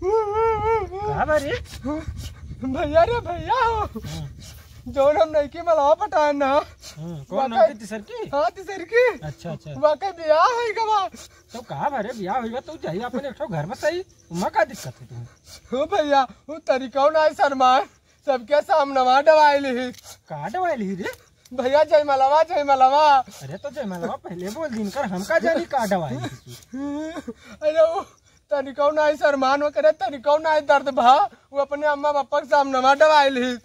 कहाँ बारी भैया रे भैया जो हम नहीं की मलावा पटान ना कौन नाम की तिसर की? हाँ तिसर की। अच्छा अच्छा वाकई ब्याह है गवा। तो कहाँ बारे ब्याह होगा तो चाहिए अपने एक घर में सही उमा का दिक्कत है तुम्हें? हो भैया वो तरीका ना शर्मान सबके सामने वहाँ दवाई ली। कहाँ दवाई ली रे भैया जय मलावा जय मलावा। अरे तो जय मलावा पहले बोल दिन कर हम का जानी कहाँ दवाई अरे वो तरीका ना शर्मान वो करे तरीका ना दर्द भा वो अपने अम्मा पापा के सामने वहाँ दवाई ली।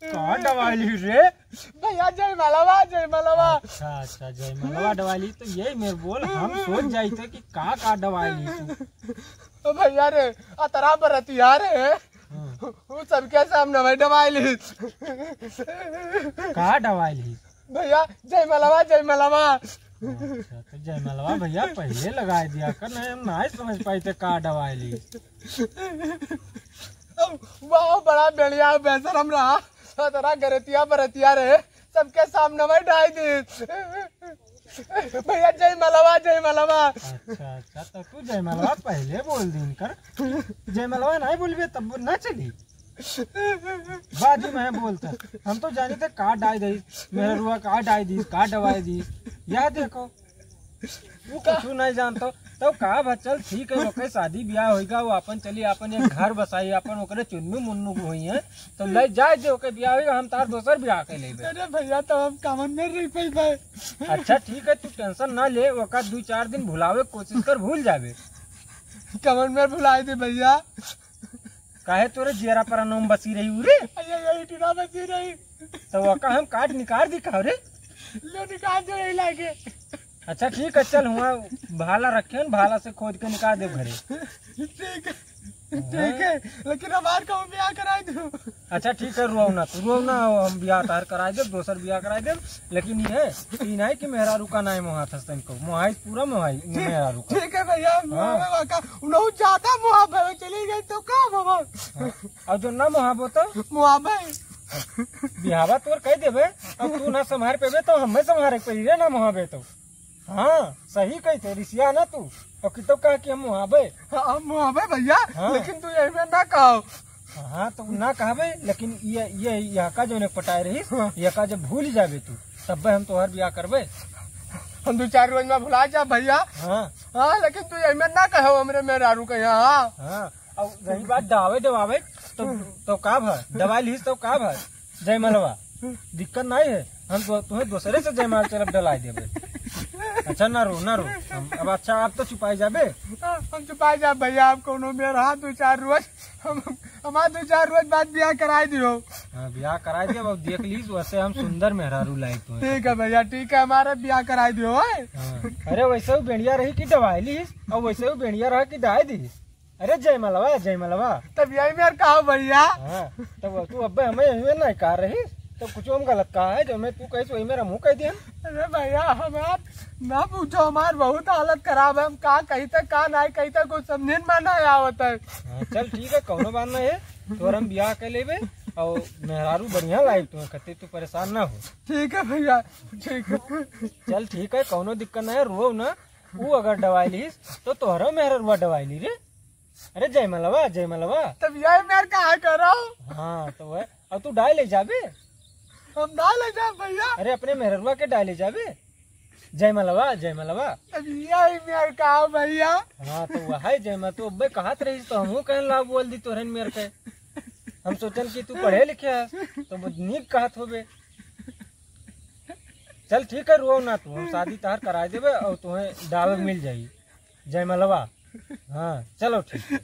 कहाँ दवाई ली रे भैया जय मलावा जय मलावा। अच्छा अच्छा जय मलावा दवाई ली तो यही मेरे बोल हम सोच जाई थे कि कहाँ दवाई ली तू। भैया रे अतरा बरतिया रे वो सबके सामने वही दवाई ली। कहाँ दवाई ली भैया जय मलावा जय मलावा। अच्छा तो जय मलावा भैया पहले लगा दिया कर नहीं हम नहीं समझ पाए थे कहाँ दवाई ली। वाह बड़ा बढ़िया बेसरम रहा तेरा गरतिया बरतिया रे सबके सामने वही डाई दी। भैया जय मलावा जय मलावा। अच्छा अच्छा तो तू जय मलावा पहले बोल दिन कर जय मलावा नहीं बोलबे तब न चली बाजी मैं बोलता हम तो जाने थे कहाँ डाई दी मेरा रुआ कहाँ डाई दी कहाँ दवाई दी याद देखो तू कुछ नहीं जानता तो कहा बा चल ठीक है ओके शादी ब्याह होगा वो अपन चली अपन एक घर बसाई अपन ओकरे चुन्नू मुन्नू हुई है तो ले जाए दे ओके ब्याह होगा हम तार दोसर ब्याह के लेबे। अरे भैया तो हम कामन में रह पाई भाई। अच्छा ठीक है तू टेंशन ना ले ओका 2-4 दिन भुलावे कोशिश कर भूल जाबे। कमन में भुलाई दे भैया काहे तोरे जेरा पर नाम बसी रही उरे यही टीना बसी रही तो ओका हम काट निकाल दिखाओ रे लो निकाल जो नहीं लागे। अच्छा ठीक है चल हुआ भाला रखे न भाला से खोद के निकाल दे घरे। ठीक है लेकिन हमार का ब्याह कराई दो। अच्छा ठीक है रुआव ना हम ब्याह तार कराए दे दोसर ब्याह कराए दे लेकिन ये नहीं कि मेहरारू का नाम मोहा था तनको मोहाई पूरा मोहाई मेहरारू का। ठीक है भैया उन्होंने ज्यादा मुहाबे चली गई तो का बाबा और जो ना मोहाबो तो मुहाबे बिहावा तोर कह देबे अब तू ना संभार पेबे तो हमें संभारे पे रे ना मोहाबे तो। हाँ सही कही थे रिसिया ना तू और कि तो कहा कि हम मुहाबे। हाँ मुहाबे भैया हाँ। लेकिन तू यही में ना कहो। हाँ तो ना कहबे लेकिन ये यहाँ का जो ने पटाए रही यह का जब भूल जाबे तू तब हम तोहर ब्याह करबे। हम 2-4 रोज में भुला जा भैया। हाँ हाँ लेकिन तू यही में ना कहो हमरे मेहरारू का यहाँ। हाँ और रही बात दवावे तो का भर दवाई ली तो का भर जय मलवा दिक्कत नहीं है हम तुम्हें दूसरे से जय माल चलब डला देबे। अच्छा ना रो अब अच्छा आप तो छुपाई जाबे। हम छुपाई जा भैया आप कोनो मेरा 2-4 रोज हमारा 2-4 रोज बाद ब्याह कराई दियो। हाँ ब्याह कराई दियो अब देख लीज वैसे हम सुंदर मेहरारू लायक तो। ठीक है भैया ठीक है हमारा ब्याह कराई दियो। अरे वैसे बेड़िया रही की दवाई लीस और वैसे भी बेड़िया रहा की दवाई दी। अरे जय मलवा तब यही मेरे कहा भैया। हाँ तब तू अब हमें यही नहीं कह रही तो कुछ हम गलत कहा है जो मैं तू कही वही मेरा मुँह कह दिया। अरे भैया हमार ना पूछो हमार बहुत हालत खराब है हम कहा कही तक कहा नहीं कही तक कुछ समझे में नहीं आवत है। चल ठीक है कौनो बात नहीं है तो हम ब्याह कर लेबे और मेहरारू बढ़िया लाइफ तुम्हें कहते तू परेशान ना हो। ठीक है भैया ठीक है चल ठीक है कौनो दिक्कत नहीं है रो ना वो अगर दवाई लीस तो तोहरा मेहरुआ दवाई ली रे। अरे जय मलवा तब यही मेरे कहा करो। हाँ तो वह अब तू डाल ले जाबे हम ना ले जा भैया। अरे अपने मेहरुआ के डाल ले जाबे जय मलवा तब यही मेरे कहा भैया। हाँ तो वह है जय तो अब कहत रही तो हम कहन ला बोल दी तोहन मेरे के हम सोचन कि तू पढ़े लिखे तो नीक कहत होबे। चल ठीक है रो ना तू हम शादी तार करा देबे और तुम्हें दावे मिल जाई जय मलवा। हाँ चलो ठीक।